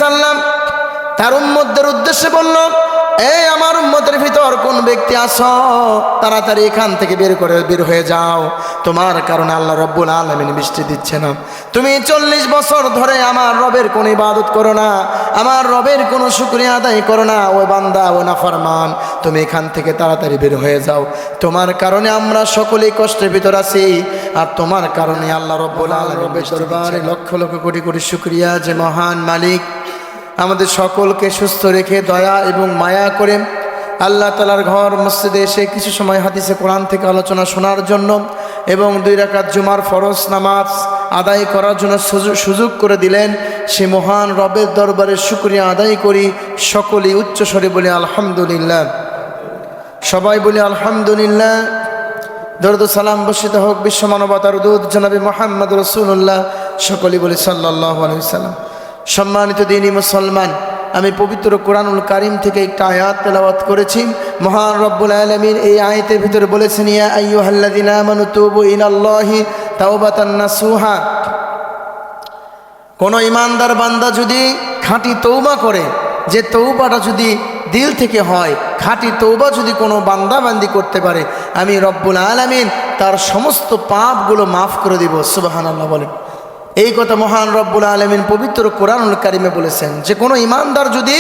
সাল্লাম তার উম্মতদের উদ্দেশ্যে বলল, এই আমার উম্মতের ভিতর কোন ব্যক্তি আছো, তাড়াতাড়ি এখান থেকে বের হয়ে যাও। তোমার কারণে আল্লাহ রাব্বুল আলামিন বৃষ্টি দিচ্ছে না। তুমি 40 বছর ধরে আমার রবের কোনো ইবাদত করো না, আমার রবের কোনো শুকরিয়া আদায় করো না। ও বান্দা, ও নাফরমান, তুমি এখান থেকে তাড়াতাড়ি বের হয়ে যাও। তোমার কারণে আমরা সকলেই কষ্টের ভিতর আছি, আর তোমার কারণে আল্লাহ রাব্বুল আলামিনের দরবারে লক্ষ লক্ষ কোটি কোটি শুকরিয়া যে মহান মালিক আমাদের সকলকে সুস্থ রেখে দয়া এবং মায়া করে আল্লাহ তাআলার ঘর মসজিদে এসে কিছু সময় হাদিসে কোরআন থেকে আলোচনা শোনার জন্য এবং 2 রাকাত জুমার ফরজ নামাজ আদায় করার জন্য সুযোগ করে দিলেন। সে মহান রবের দরবারে শুকরিয়া আদায় করি। সকলেই উচ্চস্বরে বলি আলহামদুলিল্লাহ। সবাই বলি আলহামদুলিল্লাহ। দরুদ সালাম বর্ষিত হোক বিশ্ব মানবতার দূত জনাবে মুহাম্মদ রাসূলুল্লাহ। সকলেই বলি সাল্লাল্লাহু আলাইহি ওয়াসাল্লাম। সম্মানিত দিনী মুসলমান, আমি পবিত্র কোরআনুল কারীম থেকে একটা আয়াত তেলাওয়াত করেছি। মহান রব্বুল আলামিন এই আয়াতের ভিতরে বলেছেন, ইয়া আইয়ুহাল্লাযীনা আমানু তুবু ইলাল্লাহি তাওবাতান নাসুহা। কোন ইমানদার বান্দা যদি খাঁটি তওবা করে, যে তওবাটা যদি দিল থেকে হয়, খাঁটি তওবা যদি কোনো বান্দা বান্দি করতে পারে, আমি রব্বুল আলামিন তার সমস্ত পাপগুলো মাফ করে দিব। সুবহানাল্লাহ বলেন। এই কথা মহান রব্বুল আলামিন পবিত্র কোরআনুল কারীমে বলেছেন যে কোনো ইমানদার যদি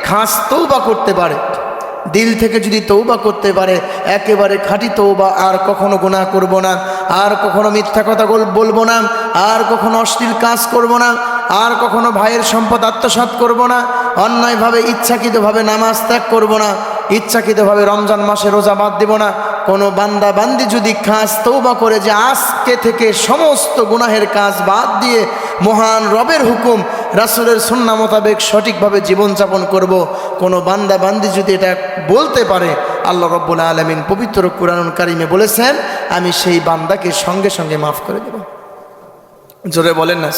খাস তওবা করতে পারে, দিল থেকে যদি তওবা করতে পারে, একেবারে খাঁটি তওবা, আর কখনো গুনাহ করব না, আর কখনো মিথ্যা কথা বলবো না, আর কখনো অশ্লীল কাজ করব না, আর কখনো ভাইয়ের সম্পদ আত্মসাৎ করব না, অন্যায়ভাবে ইচ্ছাকৃতভাবে নামাজ ত্যাগ করব না, ইচ্ছাকৃতভাবে রমজান মাসে রোজা বাদ দেব না। কোনো বান্দা বান্দি যদি খাস তওবা করে যে আজকে থেকে সমস্ত গুনাহের কাজ বাদ দিয়ে মহান রবের হুকুম রাসূলের সুন্নাহ মোতাবেক সঠিকভাবে জীবনযাপন করব, কোনো বান্দা বান্দি যদি এটা বলতে পারে, আল্লাহ রাব্বুল আলামিন পবিত্র কোরআনুল কারীমে বলেছেন আমি সেই বান্দাকে সঙ্গে সঙ্গে মাফ করে দেব। জোরে বলেন না।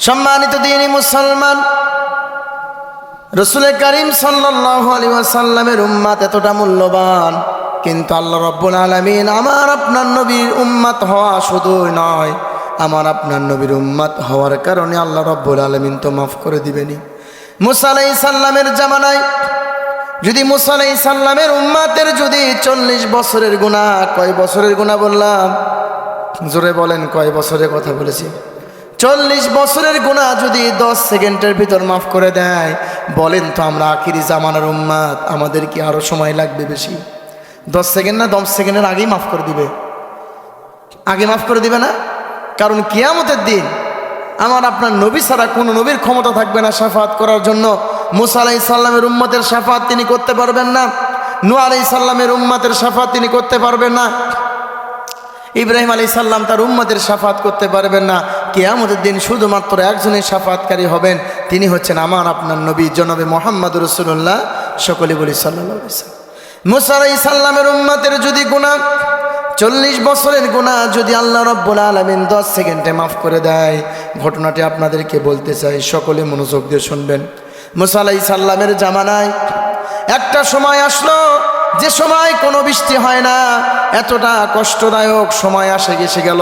সম্মানিত দিনী মুসলমান, রাসূল কারীম সাল্লাল্লাহু আলাইহি ওয়াসাল্লামের উম্মত এতটা মূল্যবান, কিন্তু আল্লাহ রাব্বুল আলামিন আমার আপনার নবীর উম্মত হওয়া শুধুই নয়, আমার আপনার নবীর উম্মত হওয়ার কারণে আল্লাহ রাব্বুল আলামিন তো মাফ করে দিবেনই। মুসা আলাইহিস সালামের জামানায় যদি মুসা আলাইহিস সালামের উম্মতের যদি 40 বছরের গুনাহ, কয় বছরের গুনাহ বললাম? জোরে বলেন, কয় বছরের কথা বলেছি? 40 বছরের গুনাহ যদি 10 সেকেন্ডের ভিতর মাফ করে দেয়, বলেন তো আমরা আখিরি জামানার উম্মত, আমাদের কি আরো সময় লাগবে বেশি? 10 সেকেন্ড না 10 সেকেন্ডের আগেই মাফ করে দিবে? আগে মাফ করে দিবে না? কারণ কিয়ামতের দিন আমার আপনার নবী ছাড়া কোনো নবীর ক্ষমতা থাকবে না শাফাত করার জন্য। মুসা আলাইহিস সালামের উম্মতের শাফাত তিনি করতে পারবেন না, নূহ আলাইহিস সালামের উম্মতের শাফাত তিনি করতে পারবেন না, ইব্রাহিম আলাইহিস সালাম তার উম্মতের শাফাত করতে পারবেন না। কিয়ামতের দিন শুধুমাত্র একজনের শাফাতকারী হবেন, তিনি হচ্ছেন আমার আপনার নবী জনাবে মুহাম্মদ রাসূলুল্লাহ। সকলে বলি সাল্লাল্লাহু আলাইহি ওয়াসাল্লাম। মুসা আলাইহিস সালামের উম্মতের যদি গুনাহ 40 বছরের গুনাহ যদি আল্লাহ রাব্বুল আলামিন 10 সেকেন্ডে মাফ করে দেয়, ঘটনাটি আপনাদেরকে বলতে চাই, সকলে মনোযোগ দিয়ে শুনবেন। মুসা আলাইহিস সালামের জামানায় একটা সময় আসলো যে সময় কোনো বৃষ্টি হয় না, এতটা কষ্টদায়ক সময় এসে গেল,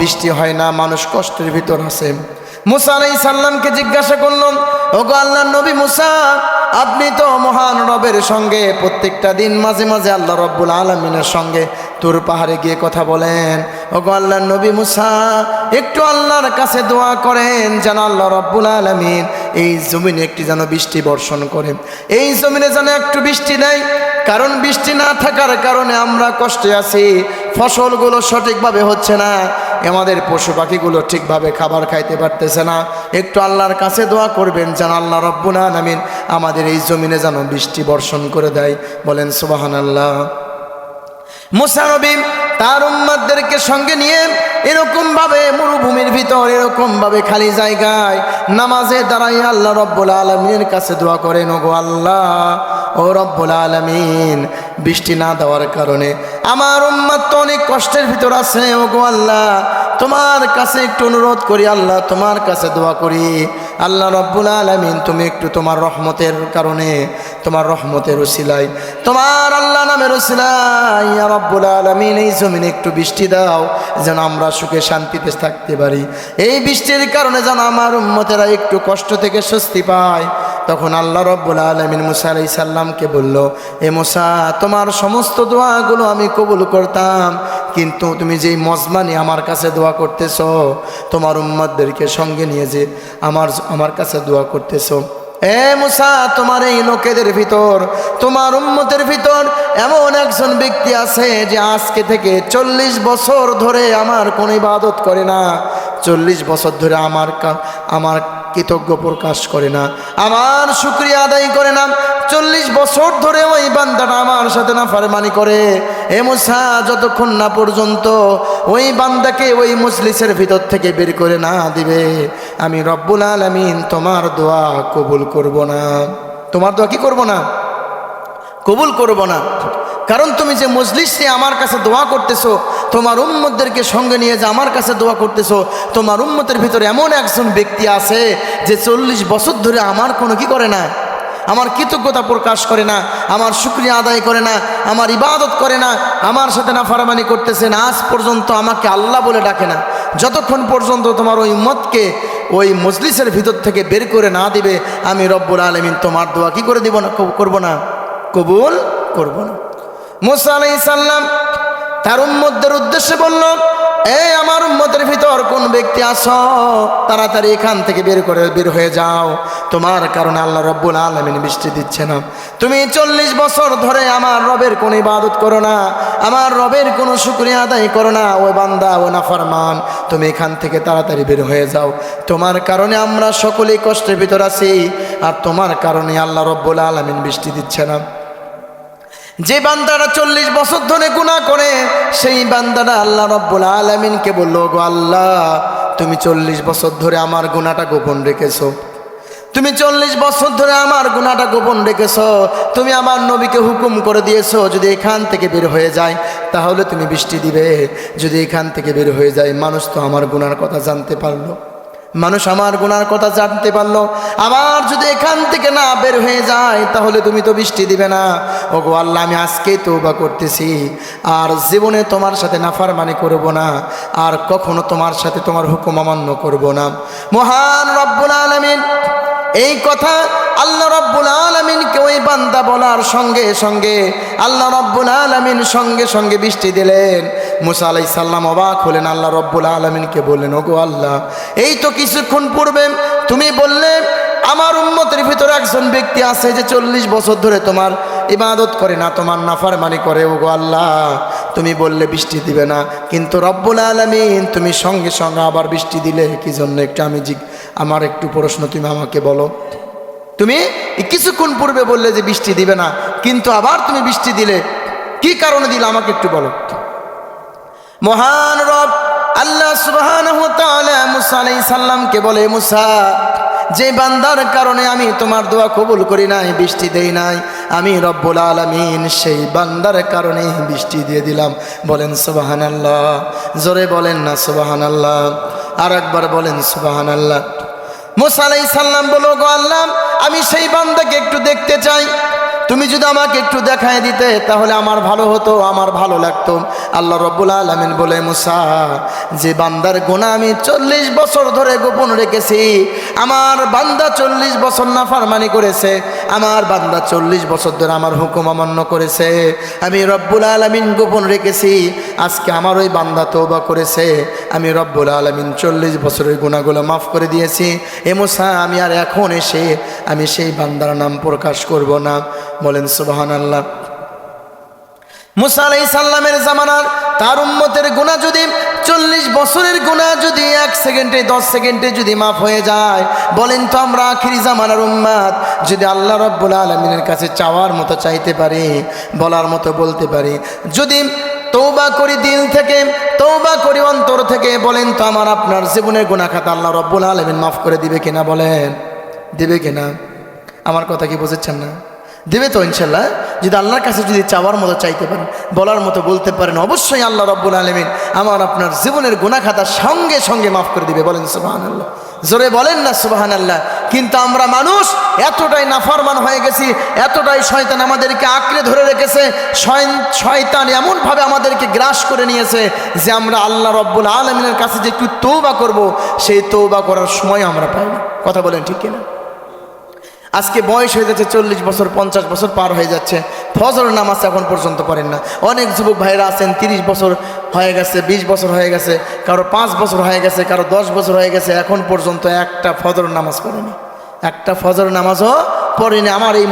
বৃষ্টি হয় না, মানুষ কষ্টের ভিতর আছে। মুসা আলাইহিস সালামকে জিজ্ঞাসা করলাম, ওগো আল্লাহর নবী মুসা, আপনি তো মহান রবের সঙ্গে প্রত্যেকটা দিন মাঝে মাঝে আল্লাহ রাব্বুল আলামিনের সঙ্গে তুর পাহাড়ে গিয়ে কথা বলেন, ওগো আল্লাহর নবী মুসা, একটু আল্লাহর কাছে দোয়া করেন যেন আল্লাহ রাব্বুল আলামিন এই জমিনে একটি যেন বৃষ্টি বর্ষণ করে, এই জমিনে যেন একটু বৃষ্টি দেয়। কারণ বৃষ্টি না থাকার কারণে আমরা কষ্টে আছি, ফসলগুলো সঠিকভাবে হচ্ছে না, আমাদের পশু পাখিগুলো ঠিকভাবে খাবার খাইতে পারতেছে না। একটু আল্লাহর কাছে দোয়া করবেন যেন আল্লাহ রাব্বুল আলামিন আমাদের এই জমিনে যেন বৃষ্টি বর্ষণ করে দেয়। বলেন সুবহানাল্লাহ। মুসা নবী তার উম্মতদেরকে সঙ্গে নিয়ে এরকম ভাবে মরুভূমির ভিতর, এরকম ভাবে খালি জায়গায় নামাজে দাঁড়াই আল্লাহ রাব্বুল আলামিনের কাছে দোয়া করেন, ওগো আল্লাহ, ও রব্বুল আলামিন, বৃষ্টি না দেওয়ার কারণে আমার উম্মত তো অনেক কষ্টের ভিতর আছে, ওগো আল্লাহ, তোমার কাছে একটু অনুরোধ করি, আল্লাহ তোমার কাছে দোয়া করি, আল্লাহ রব্বুল আলামিন তুমি একটু তোমার রহমতের কারণে, তোমার রহমতের উসিলায়, তোমার আল্লাহ নামের উসিলায় ইয়া রাব্বুল আলামিন এই জমিনে একটু বৃষ্টি দাও, যেন আমরা সুখে শান্তিতে থাকতে পারি। এই বৃষ্টির কারণে যেন আমার উম্মতেরা একটু কষ্ট থেকে স্বস্তি পায়। তখন আল্লাহ রাব্বুল আলামিন মুসা আলাইহিস সালামকে বলল, এ মুসা, তোমার সমস্ত দোয়াগুলো আমি কবুল করতাম, কিন্তু তুমি যেই মজমানি আমার কাছে দোয়া করতেছো, তোমার উম্মতদেরকে সঙ্গে নিয়ে যে আমার কাছে দোয়া করতেছো, এ মুসা, তোমার এই লোকেদের ভিতর, তোমার উম্মতের ভিতর এমন একজন ব্যক্তি আছে যে আজকে থেকে 40 বছর ধরে আমার কোনো ইবাদত করে না, 40 বছর ধরে আমার কৃতজ্ঞ প্রকাশ করে না, আমার শুকরিয়া আদায় করে না, 40 বছর ধরে ওই বান্দাটা আমার সাথে নাফরমানি করে। এ মুসা, যতক্ষণ না পর্যন্ত ওই বান্দাকে ওই মজলিসের ভিতর থেকে বের করে না দিবে, আমি রব্বুল আলামিন তোমার দোয়া কবুল করব না। তোমার দোয়া কি করব না? কবুল করব না। কারণ তুমি যে মজলিসে আমার কাছে দোয়া করতেছো, তোমার উম্মতদেরকে সঙ্গে নিয়ে যে আমার কাছে দোয়া করতেছো, তোমার উম্মতের ভিতরে এমন একজন ব্যক্তি আছে যে 40 বছর ধরে আমার কোনো কি করে না, আমার কৃতজ্ঞতা প্রকাশ করে না, আমার শুকরিয়া আদায় করে না, আমার ইবাদত করে না, আমার সাথে নাফরমানি করতেছে না, আজ পর্যন্ত আমাকে আল্লাহ বলে ডাকে না। যতক্ষণ পর্যন্ত তোমার ওই উম্মতকে ওই মজলিসের ভিতর থেকে বের করে না দিবে, আমি রব্বুল আলামিন তোমার দোয়া কি করে দিব না, করব না, কবুল করব না। মুসা আলাইহিস সালাম তার উম্মতদের উদ্দেশ্যে বলল, এই আমার উম্মতের ভিতর কোন ব্যক্তি আছো, তাড়াতাড়ি এখান থেকে বের হয়ে যাও, তোমার কারণে আল্লাহ রব্বুল আলামিন বৃষ্টি দিচ্ছে না। তুমি 40 বছর ধরে আমার রবের কোনো ইবাদত করো না, আমার রবের কোনো শুকরিয়া আদায় করো না, ওই বান্দা ও নাফরমান, তুমি এখান থেকে তাড়াতাড়ি বের হয়ে যাও, তোমার কারণে আমরা সকলেই কষ্টের ভিতর আছি, আর তোমার কারণে আল্লাহ রব্বুল আলামিন বৃষ্টি দিচ্ছে না। যে বান্দাটা 40 বছর ধরে গুনাহ করে, সেই বান্দাটা আল্লাহ রব্বুল আলামিনকে বলল, গো আল্লাহ, তুমি 40 বছর ধরে আমার গুনাহটা গোপন রেখেছো, তুমি 40 বছর ধরে আমার গুনাহটা গোপন রেখেছো, তুমি আমার নবীকে হুকুম করে দিয়েছো যদি এখান থেকে বের হয়ে যায় তাহলে তুমি বৃষ্টি দিবে। যদি এখান থেকে বের হয়ে যায়, মানুষ তো আমার গুনার কথা জানতে পারলো, মানুষ আমার গুনার কথা জানতে পারলো, আবার যদি এখান থেকে না বের হয়ে যায় তাহলে তুমি তো বৃষ্টি দিবে না। ওগো আল্লাহ, আমি আজকেই তওবা করতেছি, আর জীবনে তোমার সাথে নাফরমানি করব না, আর কখনো তোমার সাথে তোমার হুকুম অমান্য করব না। মহান রব্বুল আলামিন এই কথা আল্লাহ রব্বুল আলামিনকে ওই বান্দা বলার সঙ্গে সঙ্গে আল্লাহ রব্বুল আলামিন সঙ্গে সঙ্গে বৃষ্টি দিলেন। মুসা আলাইহিস সালাম অবাক হলেন, আল্লাহ রব্বুল আলামিনকে বললেন, ওগো আল্লাহ, এই তো কিছুক্ষণ পূর্বে তুমি বললে আমার উম্মতের ভিতরে একজন ব্যক্তি আছে যে 40 বছর ধরে তোমার ইবাদত করে না, তোমার নাফরমানি করে, ওগো আল্লাহ, তুমি বললে বৃষ্টি দিবে না, কিন্তু রব্বুল আলামিন তুমি সঙ্গে সঙ্গে আবার বৃষ্টি দিলে কি জন্য? একটু আমার একটু প্রশ্ন তুমি আমাকে বলো। তুমি কিছুক্ষণ পূর্বে বললে যে বৃষ্টি দিবে না, কিন্তু আবার তুমি বৃষ্টি দিলে, কি কারণে দিলে আমাকে একটু বলো। মহান রব আল্লাহ সুবহানাহু ওয়া তাআলা মুসা আলাইহিস সালামকে বলে, মুসা, যে বান্দার কারণে আমি তোমার দোয়া কবুল করি নাই, বৃষ্টি দেই নাই, আমি রব্বুল আলামিন সেই বান্দার কারণে বৃষ্টি দিয়ে দিলাম। বলেন সুবহানাল্লাহ, জোরে বলেন না সুবহানাল্লাহ, আর একবার বলেন সুবহানাল্লাহ। মুসা আলাইহিস সালাম বলল, গো আল্লাহ, আমি সেই বান্দাকে একটু দেখতে চাই, তুমি যদি আমাকে একটু দেখায় দিতে তাহলে আমার ভালো হতো, আমার ভালো লাগতো। আল্লাহ রব্বুল আলামিন বলে, মুসা, যে বান্দার গুনাহ আমি 40 বছর ধরে গোপন রেখেছি, আমার বান্দা 40 বছর নাফরমানি করেছে, আমার বান্দা 40 বছর ধরে আমার হুকুম অমান্য করেছে, আমি রব্বুল আলামিন গোপন রেখেছি, আজকে আমার ওই বান্দা তওবা করেছে, আমি রব্বুল আলামিন 40 বছরের গুনাহগুলো মাফ করে দিয়েছি। এ মুসা, আমি আর এখন এসে আমি সেই বান্দার নাম প্রকাশ করব না। বলেন সুবহানাল্লাহ। মুসা আলাইহিস সালামের জামানার তার উম্মতের গুনাহ যদি 40 বছরের গুনাহ যদি 1 সেকেন্ডে 10 সেকেন্ডে যদি মাফ হয়ে যায়, বলেন তো আমরা আখিরি জামানার উম্মত যদি আল্লাহ রাব্বুল আলামিনের কাছে চাওয়ার মতো চাইতে পারি, বলার মতো বলতে পারি, যদি তওবা করি দিল থেকে, তওবা করি অন্তর থেকে, বলেন তো আমার আপনার জীবনের গুনাহ খাতা আল্লাহ রাব্বুল আলামিন মাফ করে দিবে কিনা? বলেন, দিবে কিনা? আমার কথা কি বুঝেছেন না? দেবে তো ইনশাল্লাহ। যদি আল্লাহর কাছে যদি চাওয়ার মতো চাইতে পারেন, বলার মতো বলতে পারেন, অবশ্যই আল্লাহ রাব্বুল আলামিন আমার আপনার জীবনের গুনাহ খাতা সঙ্গে সঙ্গে মাফ করে দিবে। বলেন সুবহানাল্লাহ। জোরে বলেন না সুবহানাল্লাহ। কিন্তু আমরা মানুষ এতটাই নাফরমান হয়ে গেছি, এতটাই শয়তান আমাদেরকে আঁকড়ে ধরে রেখেছে, শয়তান এমনভাবে আমাদেরকে গ্রাস করে নিয়েছে যে আমরা আল্লাহ রব্বুল আলামিনের কাছে যে একটু তওবা করব, সেই তওবা করার সময় আমরা পাই না। কথা বলেন ঠিক কিনা? আজকে বয়স হয়ে যাচ্ছে 40 বছর 50 বছর পার হয়ে যাচ্ছে, ফজর নামাজ এখন পর্যন্ত পড়েন না। অনেক যুবক ভাইরা আছেন 30 বছর হয়ে গেছে, 20 বছর হয়ে গেছে, কারো 5 বছর হয়ে গেছে, কারো 10 বছর হয়ে গেছে, এখন পর্যন্ত একটা ফজর নামাজ পড়েনি, একটা ফজর নামাজও পড়েনি। আমার এই